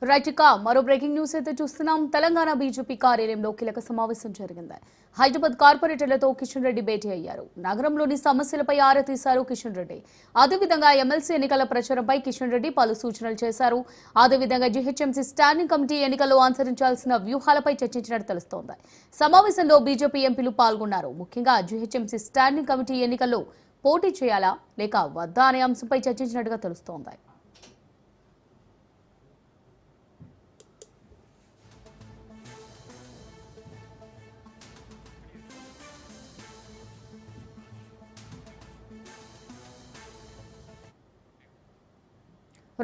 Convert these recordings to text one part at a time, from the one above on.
Right ఇక మరో breaking news అయితే చూస్తున్నాం. తెలంగాణ బీజేపీ కార్యాలయంలో కీలక సమావేశం జరిగింది. హైదరాబాద్ కార్పొరేటర్లతో కిషన్ రెడ్డి భేటీ అయ్యారు. నగరంలోని సమస్యలపై ఆరా తీశారు కిషన్ రెడ్డి. అదేవిధంగా ఎమ్మెల్సీ ఎన్నికల ప్రచారంపై కిషన్ రెడ్డి పలు సూచనలు చేశారు. అదేవిధంగా జీహెచ్ఎంసీ స్టాండింగ్ కమిటీ ఎన్నికల్లో అనుసరించాల్సిన వ్యూహాలపై చర్చించినట్టు తెలుస్తోంది. సమావేశంలో బీజేపీ ఎంపీలు పాల్గొన్నారు. ముఖ్యంగా జీహెచ్ఎంసీ స్టాండింగ్ కమిటీ ఎన్నికల్లో పోటీ చేయాలా లేక వద్దా అనే అంశంపై చర్చించినట్టుగా తెలుస్తోంది.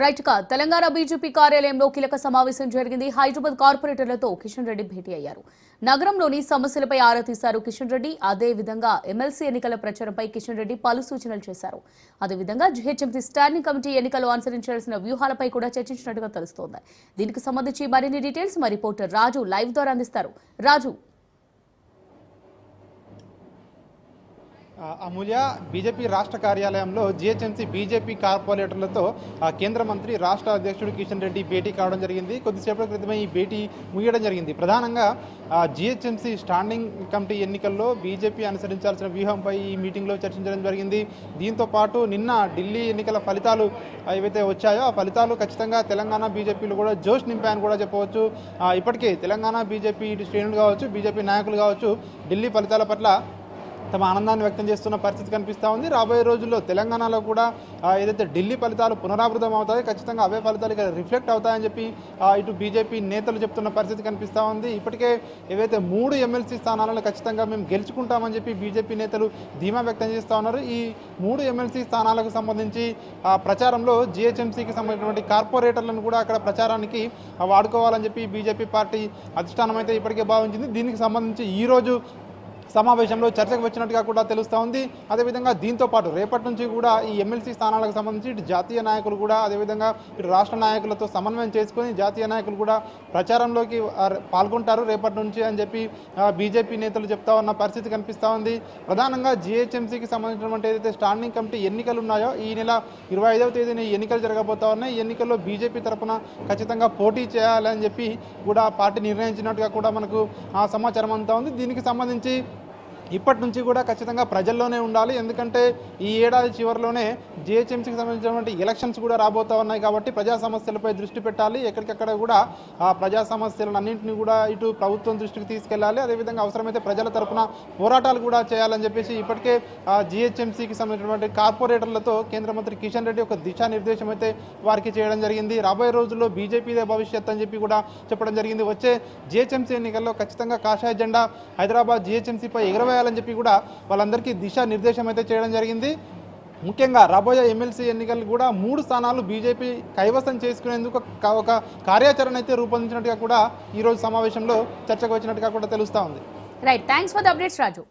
రైట్ కా తెలంగాణ బీజేపీ కార్యాలయంలో కీలక సమావేశం జరిగింది. హైదరాబాద్ కార్పొరేటర్లతో కిషన్ రెడ్డి భేటీ అయ్యారు. నగరంలోని సమస్యలపై ఆరా తీశారు కిషన్ రెడ్డి. అదేవిధంగా ఎమ్మెల్సీ ఎన్నికల ప్రచారంపై కిషన్ రెడ్డి పలు సూచనలు చేశారు. అదేవిధంగా జీహెచ్ఎంసీ స్టాండింగ్ కమిటీ ఎన్నికలు అనుసరించాల్సిన వ్యూహాలపై కూడా చర్చించినట్టుగా తెలుస్తోంది. దీనికి సంబంధించి మరిన్ని డీటెయిల్స్ మా రిపోర్టర్ రాజు లైవ్ ద్వారా అందిస్తారు. రాజు, అమూల్య, బీజేపీ రాష్ట్ర కార్యాలయంలో జీహెచ్ఎంసీ బీజేపీ కార్పొరేటర్లతో కేంద్ర మంత్రి రాష్ట్ర అధ్యక్షుడు కిషన్ రెడ్డి భేటీ కావడం జరిగింది. కొద్దిసేపటి క్రితమే ఈ భేటీ ముగియడం జరిగింది. ప్రధానంగా జీహెచ్ఎంసీ స్టాండింగ్ కమిటీ ఎన్నికల్లో బీజేపీ అనుసరించాల్సిన వ్యూహంపై ఈ మీటింగ్లో చర్చించడం జరిగింది. దీంతో పాటు నిన్న ఢిల్లీ ఎన్నికల ఫలితాలు ఏవైతే వచ్చాయో ఆ ఫలితాలు ఖచ్చితంగా తెలంగాణ బీజేపీలో కూడా జోష్ నింపాయని కూడా చెప్పవచ్చు. ఇప్పటికే తెలంగాణ బీజేపీ శ్రేణులు కావచ్చు, బీజేపీ నాయకులు కావచ్చు, ఢిల్లీ ఫలితాల పట్ల తమ ఆనందాన్ని వ్యక్తం చేస్తున్న పరిస్థితి కనిపిస్తూ ఉంది. రాబోయే రోజుల్లో తెలంగాణలో కూడా ఏదైతే ఢిల్లీ ఫలితాలు పునరావృతం అవుతాయో ఖచ్చితంగా అవే ఫలితాలు ఇక్కడ రిఫ్లెక్ట్ అవుతాయని చెప్పి ఇటు బీజేపీ నేతలు చెప్తున్న పరిస్థితి కనిపిస్తూ ఉంది. ఇప్పటికే ఏవైతే 3 ఎమ్మెల్సీ స్థానాలను ఖచ్చితంగా మేము గెలుచుకుంటామని చెప్పి బీజేపీ నేతలు ధీమా వ్యక్తం చేస్తూ ఉన్నారు. ఈ 3 ఎమ్మెల్సీ స్థానాలకు సంబంధించి ప్రచారంలో జీహెచ్ఎంసీకి సంబంధించినటువంటి కార్పొరేటర్లను కూడా అక్కడ ప్రచారానికి వాడుకోవాలని చెప్పి బీజేపీ పార్టీ అధిష్టానం అయితే ఇప్పటికే భావించింది. దీనికి సంబంధించి ఈరోజు సమావేశంలో చర్చకు వచ్చినట్టుగా కూడా తెలుస్తూ ఉంది. అదేవిధంగా దీంతో పాటు రేపటి నుంచి కూడా ఈ ఎమ్మెల్సీ స్థానాలకు సంబంధించి ఇటు జాతీయ నాయకులు కూడా అదేవిధంగా ఇటు రాష్ట్ర నాయకులతో సమన్వయం చేసుకొని జాతీయ నాయకులు కూడా ప్రచారంలోకి పాల్గొంటారు రేపటి నుంచి అని చెప్పి బీజేపీ నేతలు చెప్తా ఉన్న పరిస్థితి కనిపిస్తూ ఉంది. ప్రధానంగా జీహెచ్ఎంసీకి సంబంధించినటువంటి ఏదైతే స్టాండింగ్ కమిటీ ఎన్నికలు ఉన్నాయో ఈ నెల 25వ తేదీన ఎన్నికలు జరగబోతా ఉన్నాయి. ఈ ఎన్నికల్లో బీజేపీ తరఫున ఖచ్చితంగా పోటీ చేయాలని చెప్పి కూడా పార్టీ నిర్ణయించినట్టుగా కూడా మనకు సమాచారం అంతా ఉంది. దీనికి సంబంధించి ఇప్పటి నుంచి కూడా ఖచ్చితంగా ప్రజల్లోనే ఉండాలి. ఎందుకంటే ఈ ఏడాది చివరిలోనే జీహెచ్ఎంసీకి సంబంధించినటువంటి ఎలక్షన్స్ కూడా రాబోతూ ఉన్నాయి కాబట్టి ప్రజా సమస్యలపై దృష్టి పెట్టాలి. ఎక్కడికక్కడ కూడా ఆ ప్రజా సమస్యలన్నింటినీ కూడా ఇటు ప్రభుత్వం దృష్టికి తీసుకెళ్లాలి. అదేవిధంగా అవసరమైతే ప్రజల తరఫున పోరాటాలు కూడా చేయాలని చెప్పేసి ఇప్పటికే జీహెచ్ఎంసీకి సంబంధించినటువంటి కార్పొరేటర్లతో కేంద్ర మంత్రి కిషన్ రెడ్డి ఒక దిశానిర్దేశం అయితే వారికి చేయడం జరిగింది. రాబోయే రోజుల్లో బీజేపీదే భవిష్యత్ అని చెప్పి కూడా చెప్పడం జరిగింది. వచ్చే జీహెచ్ఎంసీ ఎన్నికల్లో ఖచ్చితంగా కాషాయ జెండా హైదరాబాద్ జీహెచ్ఎంసీపై ఎగరవేయాలని చెప్పి కూడా వాళ్ళందరికీ దిశానిర్దేశం అయితే చేయడం జరిగింది. ముఖ్యంగా రాబోయే ఎమ్మెల్సీ ఎన్నికలు కూడా 3 స్థానాలు బీజేపీ కైవసం చేసుకునేందుకు ఒక కార్యాచరణ అయితే రూపొందించినట్టుగా కూడా ఈరోజు సమావేశంలో చర్చకు వచ్చినట్టుగా కూడా తెలుస్తూ ఉంది. Right, thanks for the updates Raju.